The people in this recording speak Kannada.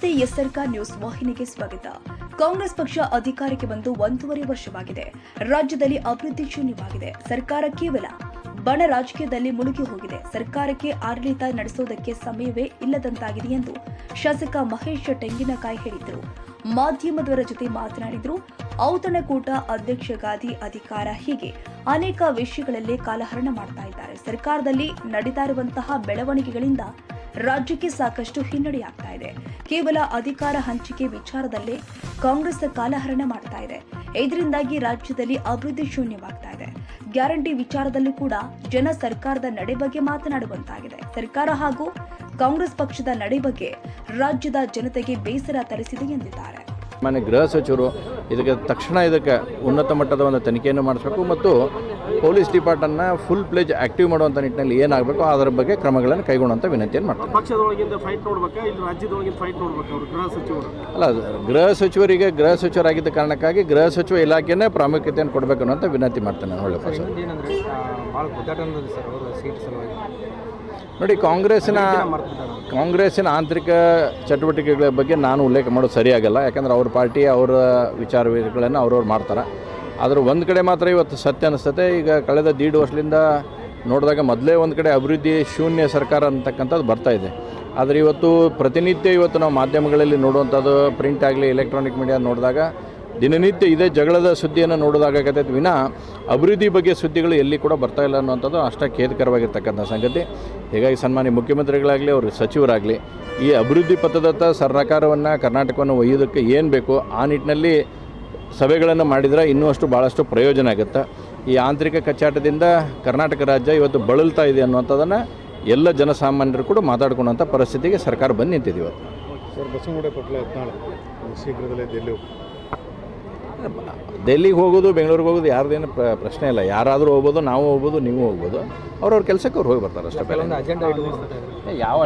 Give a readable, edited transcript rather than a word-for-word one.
ನಮಸ್ತೆ, ಎಸ್ಆರ್ಕ ನ್ಯೂಸ್ ವಾಹಿನಿಗೆ ಸ್ವಾಗತ. ಕಾಂಗ್ರೆಸ್ ಪಕ್ಷ ಅಧಿಕಾರಕ್ಕೆ ಬಂದು 1.5 ವರ್ಷವಾಗಿದೆ. ರಾಜ್ಯದಲ್ಲಿ ಅಭಿವೃದ್ಧಿ ಶೂನ್ಯವಾಗಿದೆ. ಸರ್ಕಾರ ಕೇವಲ ಬಣ ರಾಜಕೀಯದಲ್ಲಿ ಮುಳುಗಿ ಹೋಗಿದೆ. ಸರ್ಕಾರಕ್ಕೆ ಆಡಳಿತ ನಡೆಸುವುದಕ್ಕೆ ಸಮಯವೇ ಇಲ್ಲದಂತಾಗಿದೆ ಎಂದು ಶಾಸಕ ಮಹೇಶ್ ತೆಂಗಿನಕಾಯಿ ಹೇಳಿದರು. ಮಾಧ್ಯಮದವರ ಜೊತೆ ಮಾತನಾಡಿದರು. ಔತಣಕೂಟ, ಅಧ್ಯಕ್ಷ ಗಾದಿ, ಅಧಿಕಾರ ಹೀಗೆ ಅನೇಕ ವಿಷಯಗಳಲ್ಲಿ ಕಾಲಹರಣ ಮಾಡ್ತಾ ಇದ್ದಾರೆ. ಸರ್ಕಾರದಲ್ಲಿ ನಡೀತಾ ಇರುವಂತಹ ಬೆಳವಣಿಗೆಗಳಿಂದ ರಾಜ್ಯಕ್ಕೆ ಸಾಕಷ್ಟು ಹಿನ್ನಡೆಯಾಗ್ತಾ ಇದೆ. ಕೇವಲ ಅಧಿಕಾರ ಹಂಚಿಕೆ ವಿಚಾರದಲ್ಲೇ ಕಾಂಗ್ರೆಸ್ ಕಾಲಹರಣ ಮಾಡ್ತಾ ಇದೆ. ಇದರಿಂದಾಗಿ ರಾಜ್ಯದಲ್ಲಿ ಅಭಿವೃದ್ಧಿ ಶೂನ್ಯವಾಗ್ತಾ ಇದೆ. ಗ್ಯಾರಂಟಿ ವಿಚಾರದಲ್ಲೂ ಕೂಡ ಜನ ಸರ್ಕಾರದ ನಡೆ ಬಗ್ಗೆ ಮಾತನಾಡುವಂತಾಗಿದೆ. ಸರ್ಕಾರ ಹಾಗೂ ಕಾಂಗ್ರೆಸ್ ಪಕ್ಷದ ನಡೆ ಬಗ್ಗೆ ರಾಜ್ಯದ ಜನತೆಗೆ ಬೇಸರ ತರಿಸಿದೆ ಎಂದಿದ್ದಾರೆ. ಮಾನ್ಯ ಗೃಹ ಸಚಿವರು ಇದಕ್ಕೆ ಉನ್ನತ ಮಟ್ಟದ ಒಂದು ತನಿಖೆಯನ್ನು ಮಾಡಿಸಬೇಕು ಮತ್ತು ಪೊಲೀಸ್ ಡಿಪಾರ್ಟ್ಮೆಂಟ್ನ ಫುಲ್ ಪ್ಲೇಜ್ ಆಕ್ಟಿವ್ ಮಾಡುವಂಥ ನಿಟ್ಟಿನಲ್ಲಿ ಏನಾಗಬೇಕು ಅದರ ಬಗ್ಗೆ ಕ್ರಮಗಳನ್ನು ಕೈಗೊಳ್ಳುವಂಥ ವಿನಂತಿಯನ್ನು ಮಾಡ್ತಾರೆ. ಪಕ್ಷದೊಳಗಿಂದ ಫೈಟ್ ನೋಡ್ಬೇಕಾ ಇಲ್ಲ ರಾಜ್ಯದೊಳಗಿಂದ ಫೈಟ್ ನೋಡ್ಬೇಕಾ? ಅವರು ಗೃಹ ಸಚಿವರು ಅಲ್ಲ, ಗೃಹ ಸಚಿವರಿಗೆ ಗೃಹ ಸಚಿವರಾಗಿದ್ದ ಕಾರಣಕ್ಕಾಗಿ ಗೃಹ ಸಚಿವ ಇಲಾಖೆನೇ ಪ್ರಾಮುಖ್ಯತೆಯನ್ನು ಕೊಡಬೇಕು ಅನ್ನೋಂಥ ವಿನಂತಿ ಮಾಡ್ತೇನೆ. ನಾನು ಒಳ್ಳೆ ಪಕ್ಷ ನೋಡಿ, ಕಾಂಗ್ರೆಸ್ಸಿನ ಆಂತರಿಕ ಚಟುವಟಿಕೆಗಳ ಬಗ್ಗೆ ನಾನು ಉಲ್ಲೇಖ ಮಾಡೋದು ಸರಿಯಾಗಲ್ಲ. ಯಾಕಂದರೆ ಅವ್ರ ಪಾರ್ಟಿ ಅವರ ವಿಚಾರಗಳನ್ನು ಅವ್ರವ್ರು ಮಾಡ್ತಾರೆ. ಆದರೆ ಒಂದು ಕಡೆ ಮಾತ್ರ ಇವತ್ತು ಸತ್ಯ ಅನ್ನಿಸ್ತದೆ. ಈಗ ಕಳೆದ 1.5 ವರ್ಷದಿಂದ ನೋಡಿದಾಗ ಮೊದಲೇ ಒಂದು ಕಡೆ ಅಭಿವೃದ್ಧಿ ಶೂನ್ಯ ಸರ್ಕಾರ ಅಂತಕ್ಕಂಥದ್ದು ಬರ್ತಾಯಿದೆ. ಆದರೆ ಪ್ರತಿನಿತ್ಯ ನಾವು ಮಾಧ್ಯಮಗಳಲ್ಲಿ ನೋಡುವಂಥದ್ದು, ಪ್ರಿಂಟ್ ಆಗಲಿ ಎಲೆಕ್ಟ್ರಾನಿಕ್ ಮೀಡಿಯಾ ನೋಡಿದಾಗ ದಿನನಿತ್ಯ ಇದೇ ಜಗಳದ ಸುದ್ದಿಯನ್ನು ನೋಡೋದಾಗತ್ತೆ ವಿನ ಅಭಿವೃದ್ಧಿ ಬಗ್ಗೆ ಸುದ್ದಿಗಳು ಎಲ್ಲಿ ಕೂಡ ಬರ್ತಾಯಿಲ್ಲ ಅನ್ನುವಂಥದ್ದು ಅಷ್ಟೇ ಖೇದಕರವಾಗಿರ್ತಕ್ಕಂಥ ಸಂಗತಿ. ಹೀಗಾಗಿ ಸನ್ಮಾನ್ಯ ಮುಖ್ಯಮಂತ್ರಿಗಳಾಗಲಿ ಅವರು ಸಚಿವರಾಗಲಿ ಈ ಅಭಿವೃದ್ಧಿ ಪಥದತ್ತ ಸರ್ಕಾರವನ್ನು ಕರ್ನಾಟಕವನ್ನು ಒಯ್ಯೋದಕ್ಕೆ ಏನು ಬೇಕೋ ಆ ನಿಟ್ಟಿನಲ್ಲಿ ಸಭೆಗಳನ್ನು ಮಾಡಿದರೆ ಇನ್ನೂ ಭಾಳಷ್ಟು ಪ್ರಯೋಜನ ಆಗುತ್ತೆ. ಈ ಆಂತರಿಕ ಕಚ್ಚಾಟದಿಂದ ಕರ್ನಾಟಕ ರಾಜ್ಯ ಇವತ್ತು ಬಳಲ್ತಾ ಇದೆ ಅನ್ನುವಂಥದ್ದನ್ನು ಎಲ್ಲ ಜನಸಾಮಾನ್ಯರು ಕೂಡ ಮಾತಾಡ್ಕೊಳ್ಳೋಂಥ ಪರಿಸ್ಥಿತಿಗೆ ಸರ್ಕಾರ ಬಂದು ನಿಂತಿದೆ ಇವತ್ತು. ಸರ್, ಬಸವನಗುಡಿ ಪಟ್ಲ ಯತ್ನಾಳ್ ಶೀಘ್ರದಲ್ಲೇ ಡೆಲ್ಲಿಗೆ ಹೋಗೋದು, ಬೆಂಗಳೂರಿಗೆ ಹೋಗೋದು ಯಾರ್ದೇನು ಪ್ರಶ್ನೆ ಇಲ್ಲ. ಯಾರಾದರೂ ಹೋಗ್ಬೋದು, ನಾವು ಹೋಗ್ಬೋದು, ನೀವು ಹೋಗ್ಬೋದು. ಅವ್ರವ್ರ ಕೆಲಸಕ್ಕೆ ಅವ್ರು ಹೋಗಿ ಬರ್ತಾರೆ ಅಷ್ಟೇ. ಅಜೆಂಡಾ ಯಾವ